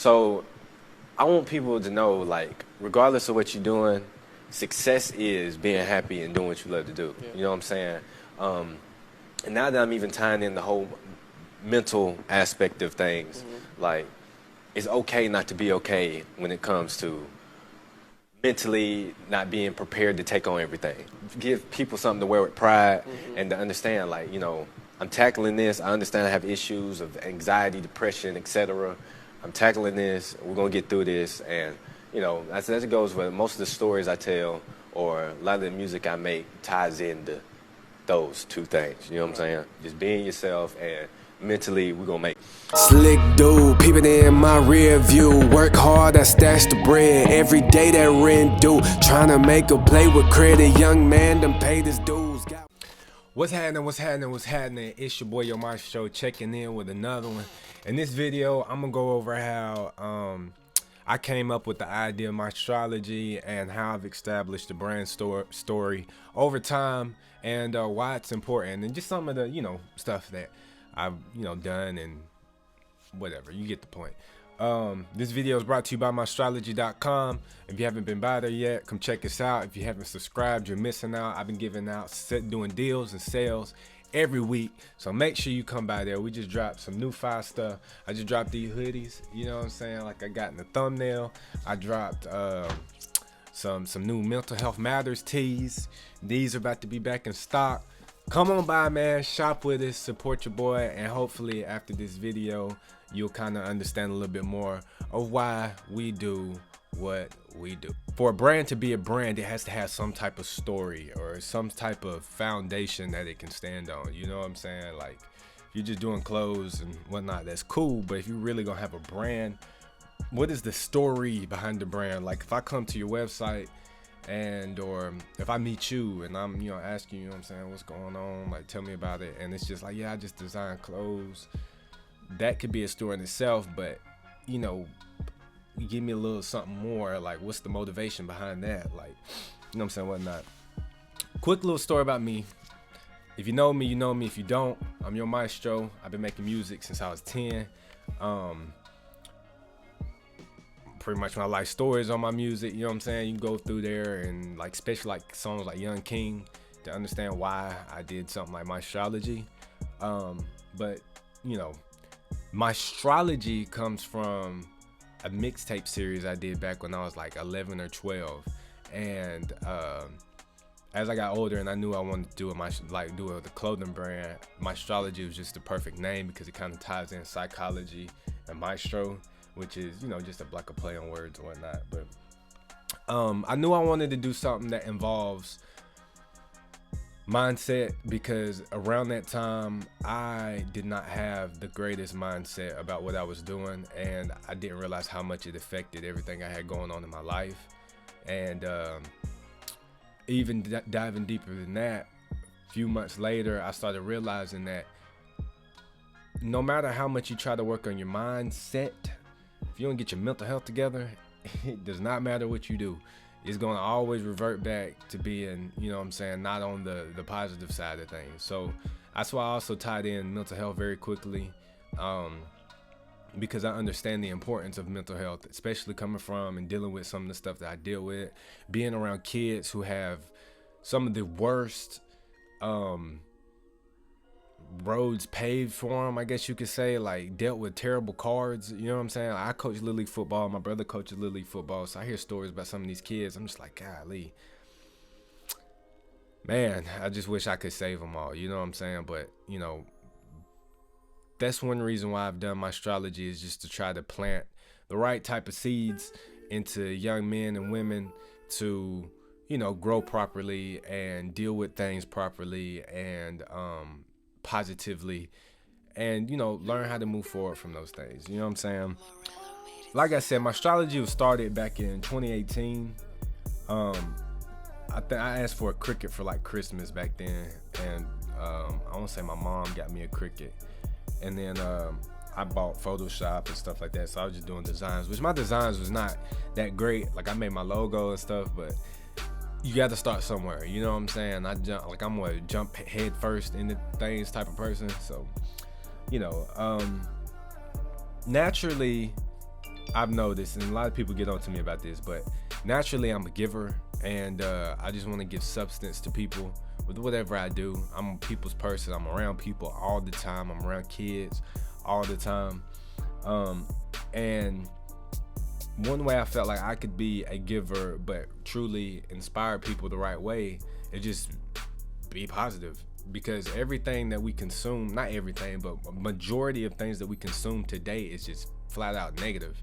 So I want people to know, like, regardless of what you're doing, success is being happy and doing what you love to do. Yeah. You know what I'm saying? And now that I'm even tying in the whole mental aspect of things, like, it's okay not to be okay when it comes to mentally not being prepared to take on everything. Give people something to wear with pride and to understand, like, you know, I'm tackling this. I understand I have issues of anxiety, depression, etc. I'm tackling this. We're going to get through this. And, you know, as it goes with most of the stories I tell or a lot of the music I make ties into those two things. You know what I'm saying? Just being yourself and mentally we're going to make. Slick dude, peeping in my rear view. Work hard, I stash the bread. Every day that rent due. Trying to make a play with credit. Young man done paid his dues. What's happening? What's happening? What's happening? It's your boy, Yo Maestro, checking in with another one. In this video, I'm gonna go over how I came up with the idea of MzRlODBiNWFlZA and how I've established the brand story over time and why it's important and just some of the, you know, stuff that I've, you know, done and whatever. You get the point. This video is brought to you by MzRlODBiNWFlZA. If you haven't been by there yet, come check us out. If you haven't subscribed, you're missing out. I've been giving out, doing deals and sales every week, so make sure you come by there. We just dropped some new fire stuff. I just dropped these hoodies, you know what I'm saying, like I got in the thumbnail. I dropped some new mental health matters tees. These are about to be back in stock. Come on by, man, shop with us, support your boy, and hopefully after this video you'll kind of understand a little bit more of why we do what we do. For a brand to be a brand, it has to have some type of story or some type of foundation that it can stand on. You know what I'm saying? Like, if you're just doing clothes and whatnot, that's cool. But if you really gonna have a brand, what is the story behind the brand? Like, if I come to your website and or if I meet you and I'm, you know, asking you, know what I'm saying, what's going on, like, tell me about it, and it's just like, yeah, I just design clothes, that could be a story in itself. But, you know, give me a little something more, like, what's the motivation behind that, like, you know what I'm saying, whatnot. Quick little story about me. If you know me, you know me. If you don't, I'm Yo Maestro. I've been making music since I was 10. Pretty much my life stories on my music, you know what I'm saying, you can go through there and, like, especially like songs like Young King to understand why I did something like MzRlODBiNWFlZA. But, you know, MzRlODBiNWFlZA comes from a mixtape series I did back when I was like 11 or 12, and as I got older and I knew I wanted to do the clothing brand, MzRlODBiNWFlZA was just the perfect name because it kind of ties in psychology and maestro, which is, you know, just like a play on words and whatnot. But I knew I wanted to do something that involves mindset, because around that time I did not have the greatest mindset about what I was doing, and I didn't realize how much it affected everything I had going on in my life. And even diving deeper than that, a few months later I started realizing that no matter how much you try to work on your mindset, if you don't get your mental health together, it does not matter what you do. It's going to always revert back to being, you know what I'm saying, not on the positive side of things. So that's why I also tied in mental health very quickly, because I understand the importance of mental health, especially coming from and dealing with some of the stuff that I deal with, being around kids who have some of the worst roads paved for them, I guess you could say, like, dealt with terrible cards, you know what I'm saying. I coach Little League football, my brother coaches Little League football, so I hear stories about some of these kids. I'm just like, golly, man, I just wish I could save them all, you know what I'm saying. But, you know, that's one reason why I've done MzRlODBiNWFlZA, is just to try to plant the right type of seeds into young men and women to, you know, grow properly and deal with things properly and positively, and, you know, learn how to move forward from those things, you know what I'm saying. Like I said, MzRlODBiNWFlZA was started back in 2018. I asked for a Cricut for like Christmas back then, and I want to say my mom got me a Cricut, and then I bought Photoshop and stuff like that, so I was just doing designs, which my designs was not that great. Like, I made my logo and stuff, but you got to start somewhere, you know what I'm saying. I'm gonna jump head first into things type of person. So, you know, naturally I've noticed, and a lot of people get on to me about this, but naturally I'm a giver, and I just want to give substance to people with whatever I do. I'm a people's person. I'm around people all the time. I'm around kids all the time. And one way I felt like I could be a giver but truly inspire people the right way is just be positive, because everything that we consume, not everything, but a majority of things that we consume today is just flat out negative.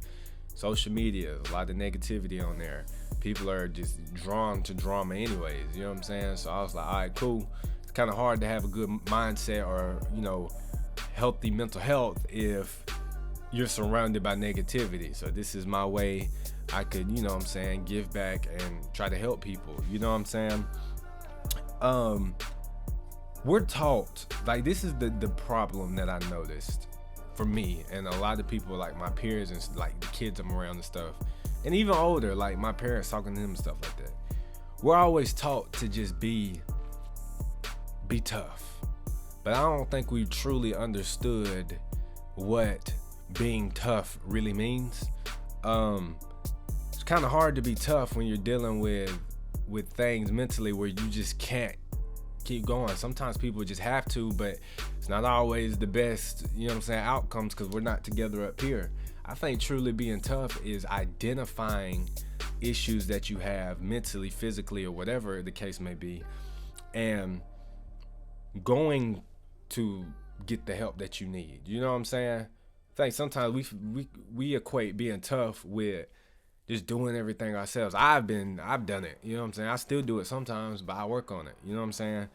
Social media, a lot of negativity on there. People are just drawn to drama anyways, you know what I'm saying? So I was like, all right, cool. It's kind of hard to have a good mindset or, you know, healthy mental health if you're surrounded by negativity. So this is my way I could, you know what I'm saying, give back and try to help people, you know what I'm saying? We're taught, like, this is the problem that I noticed for me and a lot of people, like my peers and like the kids I'm around and stuff, and even older, like my parents talking to them and stuff like that. We're always taught to just be tough, but I don't think we truly understood what being tough really means. It's kind of hard to be tough when you're dealing with things mentally where you just can't keep going. Sometimes people just have to, but it's not always the best, you know what I'm saying, outcomes, because we're not together up here. I think truly being tough is identifying issues that you have mentally, physically, or whatever the case may be, and going to get the help that you need. You know what I'm saying? I think sometimes we equate being tough with just doing everything ourselves. I've done it, you know what I'm saying? I still do it sometimes, but I work on it, you know what I'm saying?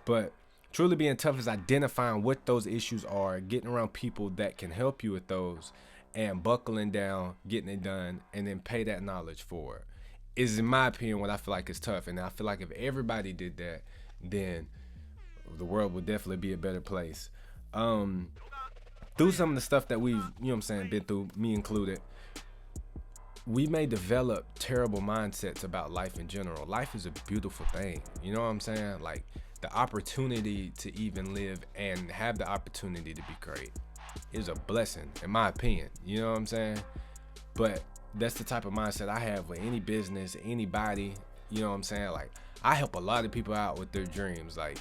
But truly being tough is identifying what those issues are, getting around people that can help you with those, and buckling down, getting it done, and then pay that knowledge for it. Is, in my opinion, what I feel like is tough. And I feel like if everybody did that, then the world would definitely be a better place. Through some of the stuff that we've, you know what I'm saying, been through, me included, we may develop terrible mindsets about life in general. Life is a beautiful thing, you know what I'm saying? Like, the opportunity to even live and have the opportunity to be great is a blessing, in my opinion, you know what I'm saying? But that's the type of mindset I have with any business, anybody, you know what I'm saying? Like, I help a lot of people out with their dreams. Like,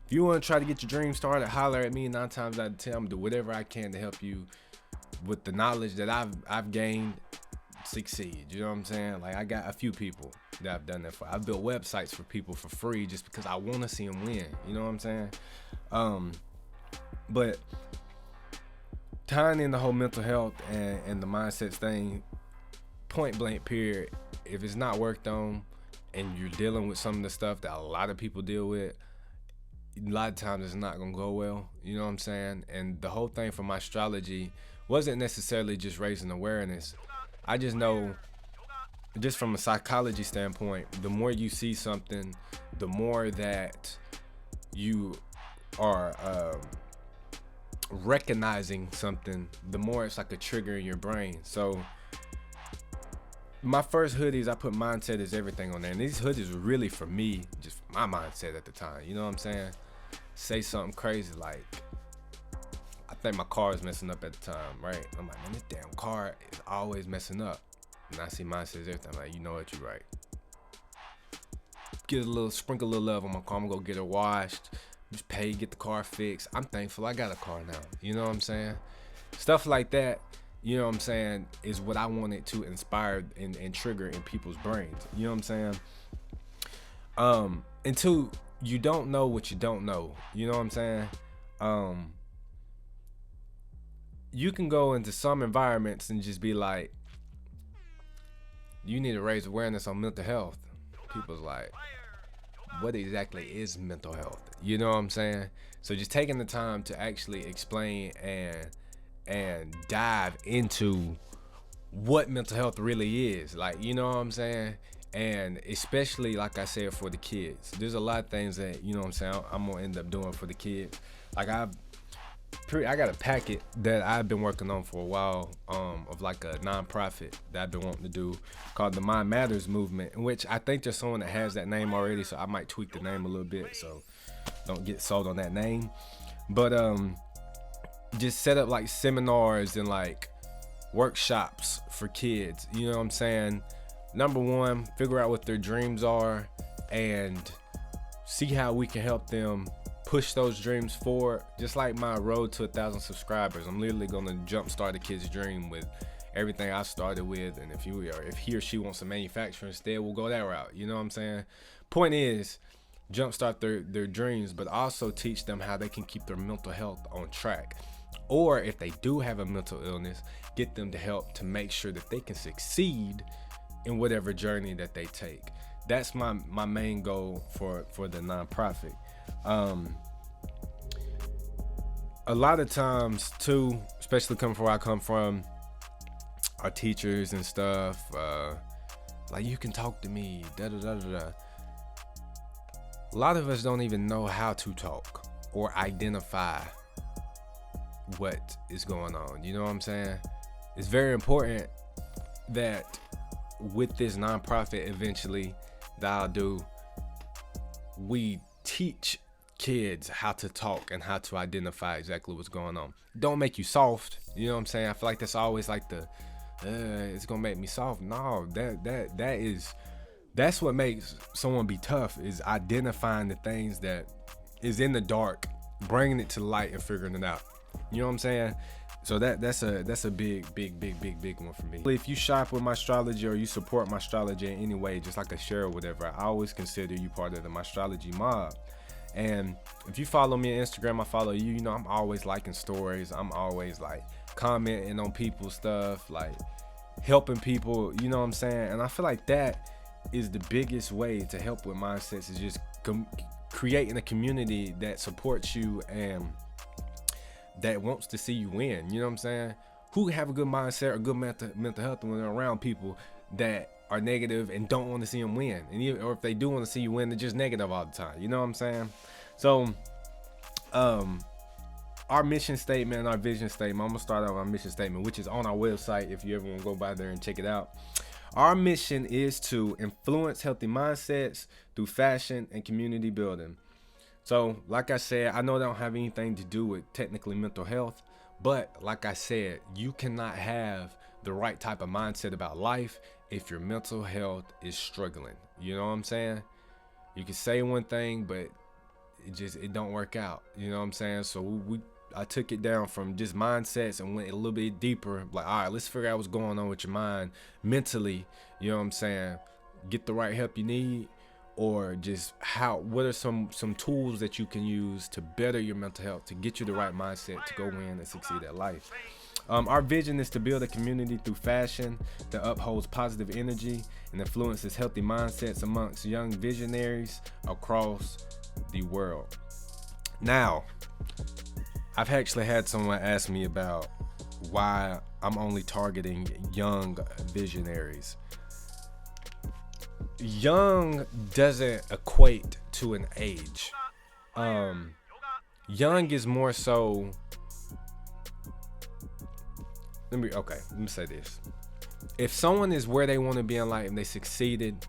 if you want to try to get your dream started, holler at me. 9 times out of 10, I'm gonna do whatever I can to help you with the knowledge that I've gained succeed. You know what I'm saying? Like, I got a few people that I've done that for. I've built websites for people for free just because I want to see them win. You know what I'm saying? But tying in the whole mental health and the mindsets thing, point blank period, if it's not worked on and you're dealing with some of the stuff that a lot of people deal with, a lot of times it's not gonna go well, you know what I'm saying? And the whole thing for my astrology wasn't necessarily just raising awareness. I just know, just from a psychology standpoint, the more you see something, the more that you are recognizing something, the more it's like a trigger in your brain. So my first hoodies, I put mindset is everything on there, and these hoodies were really for me, just my mindset at the time, you know what I'm saying? Say something crazy like, I think my car is messing up at the time, right? I'm like, man, this damn car is always messing up. And I see mindset is everything. I'm like, you know what, you're right. Sprinkle a little love on my car. I'm gonna go get it washed, just pay, get the car fixed. I'm thankful I got a car now. You know what I'm saying? Stuff like that, you know what I'm saying, is what I wanted to inspire and trigger in people's brains. You know what I'm saying? And two, you don't know what you don't know. You know what I'm saying? You can go into some environments and just be like, you need to raise awareness on mental health. People's like, what exactly is mental health? You know what I'm saying? So just taking the time to actually explain and dive into what mental health really is, like, you know what I'm saying? And especially, like I said, for the kids, there's a lot of things that, you know what I'm saying, I'm gonna end up doing for the kids. Like, I got a packet that I've been working on for a while, of like a nonprofit that I've been wanting to do called the Mind Matters Movement, in which I think there's someone that has that name already, so I might tweak the name a little bit, so don't get sold on that name. But just set up like seminars and like workshops for kids. You know what I'm saying? Number one, figure out what their dreams are and see how we can help them push those dreams forward. Just like my road to 1,000 subscribers, I'm literally gonna jumpstart a kid's dream with everything I started with. And if he or she wants to manufacture instead, we'll go that route. You know what I'm saying? Point is, jumpstart their dreams, but also teach them how they can keep their mental health on track. Or if they do have a mental illness, get them to help to make sure that they can succeed in whatever journey that they take. That's my main goal for the nonprofit. A lot of times too, especially coming from where I come from, our teachers and stuff, like, you can talk to me, A lot of us don't even know how to talk or identify what is going on. You know what I'm saying? It's very important that with this nonprofit eventually that I'll do, we teach kids how to talk and how to identify exactly what's going on. Don't make you soft. You know what I'm saying? I feel like that's always like it's gonna make me soft. No, that's what makes someone be tough, is identifying the things that is in the dark, bringing it to light and figuring it out. You know what I'm saying? So that's a big one for me. If you shop with MzRlODBi or you support MzRlODBi in any way, just like a share or whatever, I always consider you part of the MzRlODBi mob. And if you follow me on Instagram, I follow you. You know, I'm always liking stories. I'm always like commenting on people's stuff, like helping people. You know what I'm saying? And I feel like that is the biggest way to help with mindsets, is just creating a community that supports you and that wants to see you win. You know what I'm saying? Who have a good mindset or good mental health when they're around people that are negative and don't want to see them win? And even, or if they do want to see you win, they're just negative all the time. You know what I'm saying? So our mission statement, our vision statement, I'm gonna start out with our mission statement, which is on our website if you ever want to go by there and check it out. Our mission is to influence healthy mindsets through fashion and community building. So, like I said, I know that don't have anything to do with technically mental health, but like I said, you cannot have the right type of mindset about life if your mental health is struggling. You know what I'm saying? You can say one thing, but it don't work out. You know what I'm saying? So I took it down from just mindsets and went a little bit deeper. Like, all right, let's figure out what's going on with your mind mentally. You know what I'm saying? Get the right help you need. Or just what are some tools that you can use to better your mental health, to get you the right mindset to go win and succeed at life. Our vision is to build a community through fashion that upholds positive energy and influences healthy mindsets amongst young visionaries across the world. Now, I've actually had someone ask me about why I'm only targeting young visionaries. Young doesn't equate to an age. Young is more so, let me say this. If someone is where they want to be in life and they succeeded,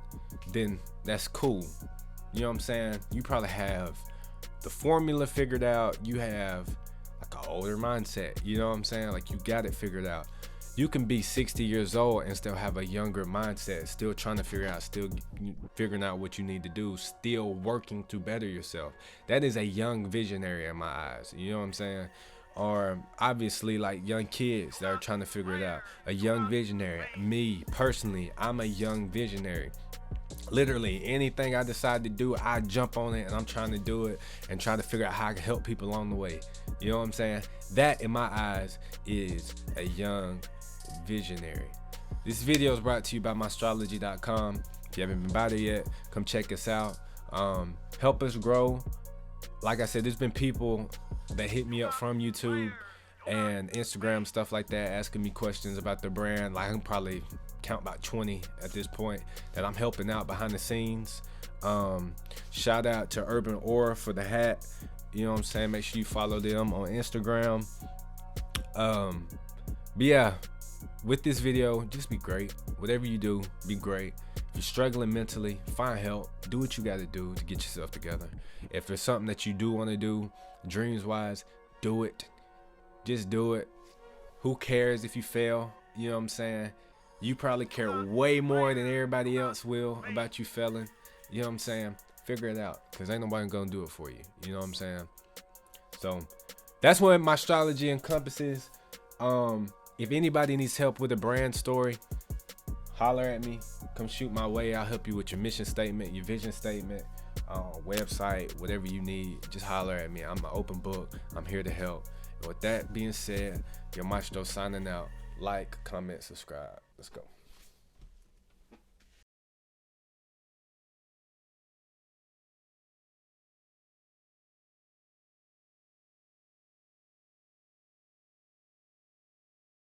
then that's cool. You know what I'm saying? You probably have the formula figured out. You have like an older mindset. You know what I'm saying? Like, you got it figured out. You can be 60 years old and still have a younger mindset, still trying to still figuring out what you need to do, still working to better yourself. That is a young visionary in my eyes. You know what I'm saying? Or obviously like young kids that are trying to figure it out. A young visionary. Me personally, I'm a young visionary. Literally anything I decide to do, I jump on it and I'm trying to do it and try to figure out how I can help people along the way. You know what I'm saying? That in my eyes is a young visionary. This video is brought to you by MzRlODBiNWFlZA. If you haven't been by there yet, come check us out. Help us grow. Like I said, there's been people that hit me up from YouTube and Instagram, stuff like that, asking me questions about the brand. Like, I can probably count about 20 at this point that I'm helping out behind the scenes. Shout out to Urban Aura for the hat. You know what I'm saying? Make sure you follow them on Instagram. But yeah, with this video, just be great. Whatever you do, be great. If you're struggling mentally, find help. Do what you got to do to get yourself together. If there's something that you do want to do, dreams wise, do it. Just do it. Who cares if you fail? You know what I'm saying? You probably care way more than everybody else will about you failing. You know what I'm saying? Figure it out, because ain't nobody gonna do it for you. You know what I'm saying? So that's what my astrology encompasses. If anybody needs help with a brand story, holler at me. Come shoot my way. I'll help you with your mission statement, your vision statement, website, whatever you need. Just holler at me. I'm an open book. I'm here to help. And with that being said, your maestro signing out. Like, comment, subscribe. Let's go.